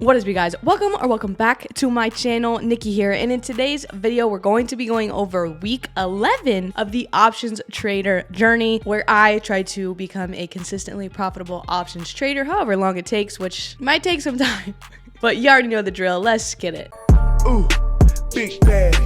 What is up, you guys? Welcome back to my channel. Nikki here, and in today's video we're going to be going over week 11 of the options trader journey, where I try to become a consistently profitable options trader, however long it takes, which might take some time. But you already know the drill. Let's get it. Ooh, big bag.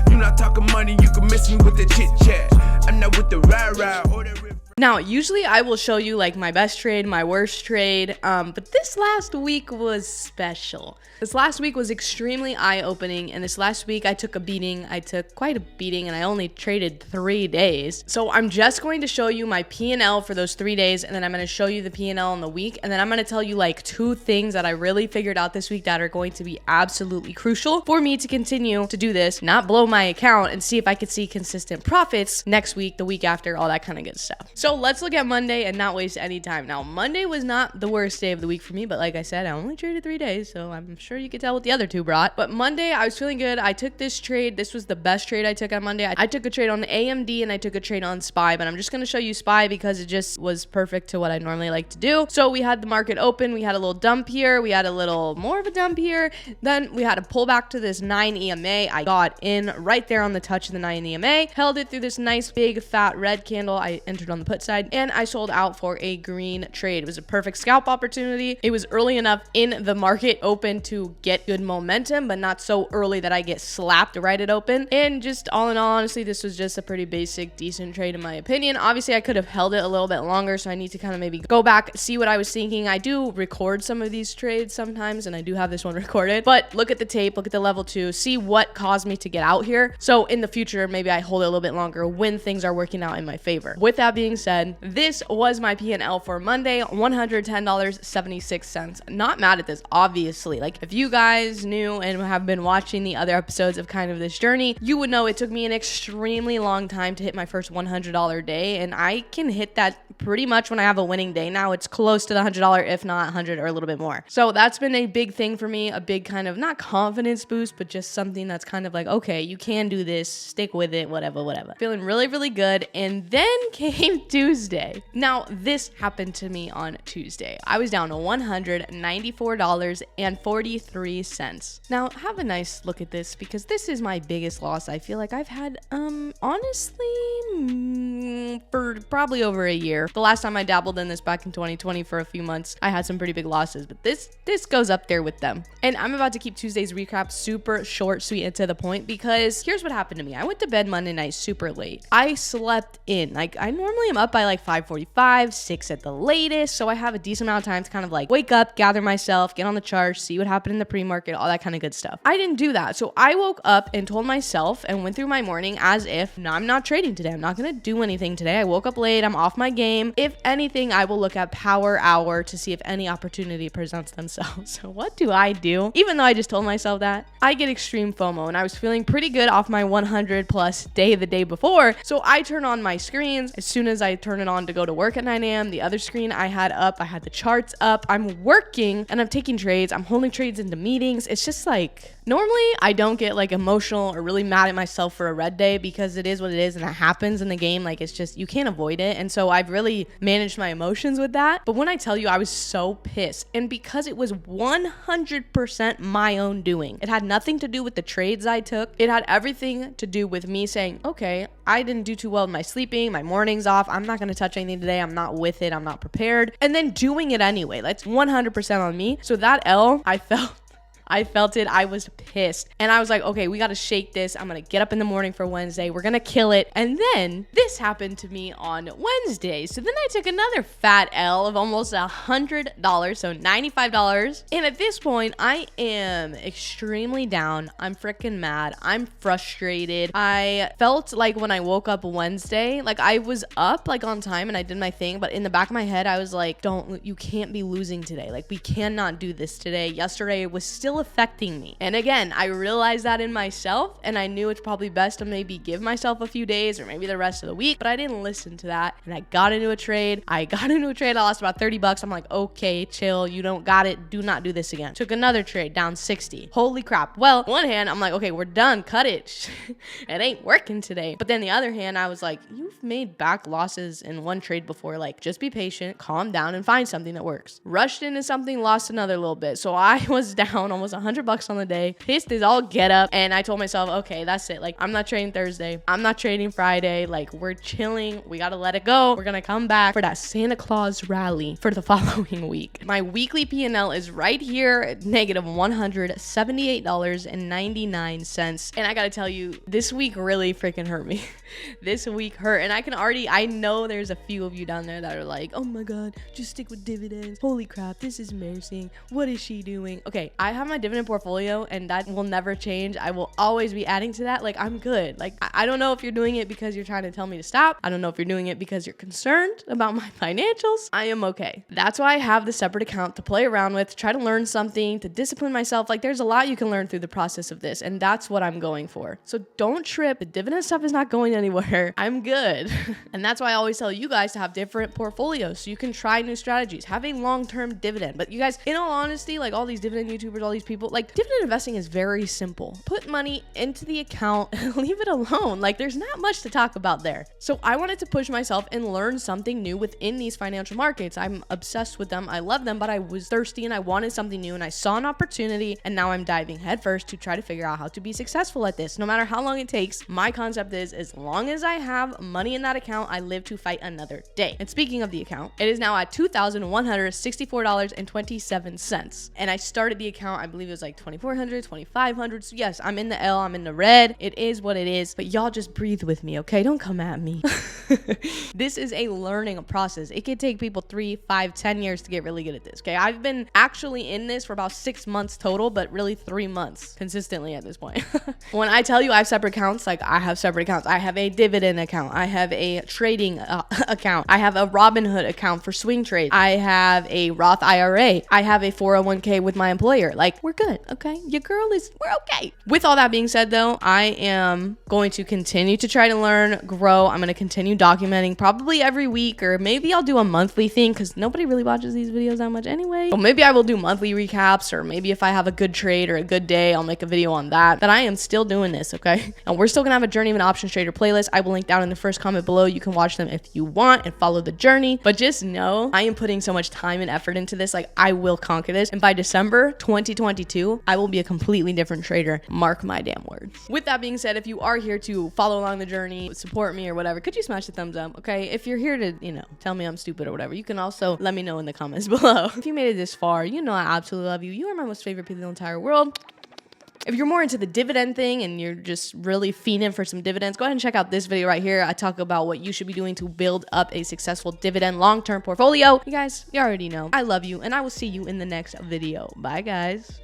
You not talking money, you can miss me with the chit chat. I'm not with the rah-rah or the Now, usually I will show you like my best trade, my worst trade, but this last week was special. This last week was extremely eye-opening, and this last week I took a beating. I took quite a beating, and I only traded 3 days. So I'm just going to show you my P&L for those 3 days, and then I'm going to show you the P&L in the week, and then I'm going to tell you like 2 things that I really figured out this week that are going to be absolutely crucial for me to continue to do this, not blow my account, and see if I could see consistent profits next week, the week after, all that kind of good stuff. So let's look at Monday and not waste any time. Now, Monday was not the worst day of the week for me, but like I said, I only traded 3 days, so I'm sure you could tell what the other 2 brought. But Monday, I was feeling good. I took this trade. This was the best trade I took on Monday. I took a trade on the AMD and I took a trade on SPY, but I'm just going to show you SPY because it just was perfect to what I normally like to do. So we had the market open. We had a little dump here. We had a little more of a dump here. Then we had a pullback to this 9 EMA. I got in right there on the touch of the 9 EMA, held it through this nice big fat red candle. I entered on the put side, and I sold out for a green trade. It was a perfect scalp opportunity. It was early enough in the market open to get good momentum, but not so early that I get slapped right at open. And just all in all, honestly, this was just a pretty basic, decent trade in my opinion. Obviously, I could have held it a little bit longer, so I need to kind of maybe go back, see what I was thinking. I do record some of these trades sometimes, and I do have this one recorded, but look at the tape, look at the level 2, see what caused me to get out here. So in the future, maybe I hold it a little bit longer when things are working out in my favor. With that being said, this was my P&L for Monday, $110.76. Not mad at this, obviously. Like, if you guys knew and have been watching the other episodes of kind of this journey, you would know it took me an extremely long time to hit my first $100 day, and I can hit that pretty much when I have a winning day. Now it's close to the $100, if not 100 or a little bit more. So that's been a big thing for me, a big kind of not confidence boost, but just something that's kind of like, okay, you can do this, stick with it, whatever. Feeling really, really good. And then came Tuesday. Now, this happened to me on Tuesday. I was down to $194.43. Now, have a nice look at this, because this is my biggest loss I feel like I've had, honestly, for probably over a year. The last time I dabbled in this back in 2020 for a few months, I had some pretty big losses, but this goes up there with them. And I'm about to keep Tuesday's recap super short, sweet, and to the point, because here's what happened to me. I went to bed Monday night super late. I slept in. Like, I normally am up by like 5:45, 6 at the latest, so I have a decent amount of time to kind of like wake up, gather myself, get on the charts, see what happened in the pre-market, all that kind of good stuff. I didn't do that. So I woke up and told myself and went through my morning as if, no, I'm not trading today. I'm not going to do anything today. I woke up late. I'm off my game. If anything, I will look at power hour to see if any opportunity presents themselves. So what do? Even though I just told myself that, I get extreme FOMO, and I was feeling pretty good off my 100 plus day the day before. So I turn on my screens. As soon as I turn it on to go to work at 9 a.m., the other screen I had up, I had the charts up. I'm working and I'm taking trades. I'm holding trades into meetings. It's just like, normally I don't get like emotional or really mad at myself for a red day, because it is what it is and it happens in the game. Like, it's just, you can't avoid it. And so I've really managed my emotions with that. But when I tell you, I was so pissed, and because it was 100% my own doing. It had nothing to do with the trades I took. It had everything to do with me saying, okay, I didn't do too well in my sleeping, my morning's off, I'm not going to touch anything today, I'm not with it, I'm not prepared, and then doing it anyway. That's 100% on me. So that L, I felt it. I was pissed. And I was like, okay, we got to shake this. I'm going to get up in the morning for Wednesday. We're going to kill it. And then this happened to me on Wednesday. So then I took another fat L of almost $100, so $95. And at this point, I am extremely down. I'm freaking mad. I'm frustrated. I felt like when I woke up Wednesday, like I was up like on time and I did my thing. But in the back of my head, I was like, you can't be losing today. Like, we cannot do this today. Yesterday was still still affecting me. And again, I realized that in myself, and I knew it's probably best to maybe give myself a few days or maybe the rest of the week, but I didn't listen to that. And I got into a trade. I lost about $30. I'm like, okay, chill. You don't got it. Do not do this again. Took another trade down 60. Holy crap. Well, on one hand, I'm like, okay, we're done. Cut it. It ain't working today. But then the other hand, I was like, you've made back losses in one trade before. Like, just be patient, calm down, and find something that works. Rushed into something, lost another little bit. So I was down almost $100 on the day. Pissed as all get up. And I told myself, okay, that's it. Like, I'm not trading Thursday. I'm not trading Friday. Like, we're chilling. We got to let it go. We're going to come back for that Santa Claus rally for the following week. My weekly P&L is right here, negative $178.99. And I got to tell you, this week really freaking hurt me. This week hurt. And I know there's a few of you down there that are like, oh my God, just stick with dividends. Holy crap, this is embarrassing. What is she doing? Okay, I have my dividend portfolio and that will never change. I will always be adding to that. Like, I'm good. Like, I don't know if you're doing it because you're trying to tell me to stop. I don't know if you're doing it because you're concerned about my financials. I am okay. That's why I have the separate account to play around with, try to learn something, to discipline myself. Like, there's a lot you can learn through the process of this, and that's what I'm going for. So don't trip. The dividend stuff is not going anywhere. I'm good. And that's why I always tell you guys to have different portfolios so you can try new strategies. Have a long-term dividend. But you guys, in all honesty, like all these dividend YouTubers, all these people, like dividend investing is very simple. Put money into the account and leave it alone. Like, there's not much to talk about there. So I wanted to push myself and learn something new within these financial markets. I'm obsessed with them. I love them, but I was thirsty and I wanted something new and I saw an opportunity, and now I'm diving headfirst to try to figure out how to be successful at this. No matter how long it takes, my concept is as long as I have money in that account, I live to fight another day. And speaking of the account, it is now at $2,164.27. And I started the account, I believe it was like $2,400, $2,500. So yes, I'm in the L, I'm in the red. It is what it is, but y'all just breathe with me, okay? Don't come at me. This is a learning process. It could take people 3, 5, 10 years to get really good at this, okay? I've been actually in this for about 6 months total, but really 3 months consistently at this point. When I tell you I have separate accounts, like I have separate accounts. I have a dividend account. I have a trading account. I have a Robinhood account for swing trades. I have a Roth IRA. I have a 401k with my employer. Like, we're good, okay? We're okay. With all that being said though, I am going to continue to try to learn, grow. I'm going to continue documenting probably every week, or maybe I'll do a monthly thing because nobody really watches these videos that much anyway. But maybe I will do monthly recaps, or maybe if I have a good trade or a good day, I'll make a video on that. But I am still doing this, okay? And we're still gonna have a Journey of an Options Trader playlist. I will link down in the first comment below. You can watch them if you want and follow the journey. But just know I am putting so much time and effort into this. Like, I will conquer this. And by December 2022, I will be a completely different trader. Mark my damn words. With that being said, if you are here to follow along the journey, support me or whatever, could you smash the thumbs up, okay? If you're here to, tell me I'm stupid or whatever, you can also let me know in the comments below. If you made it this far, you know I absolutely love you. You are my most favorite people in the entire world. If you're more into the dividend thing and you're just really fiending for some dividends, go ahead and check out this video right here. I talk about what you should be doing to build up a successful dividend long-term portfolio. You guys, you already know. I love you, and I will see you in the next video. Bye, guys.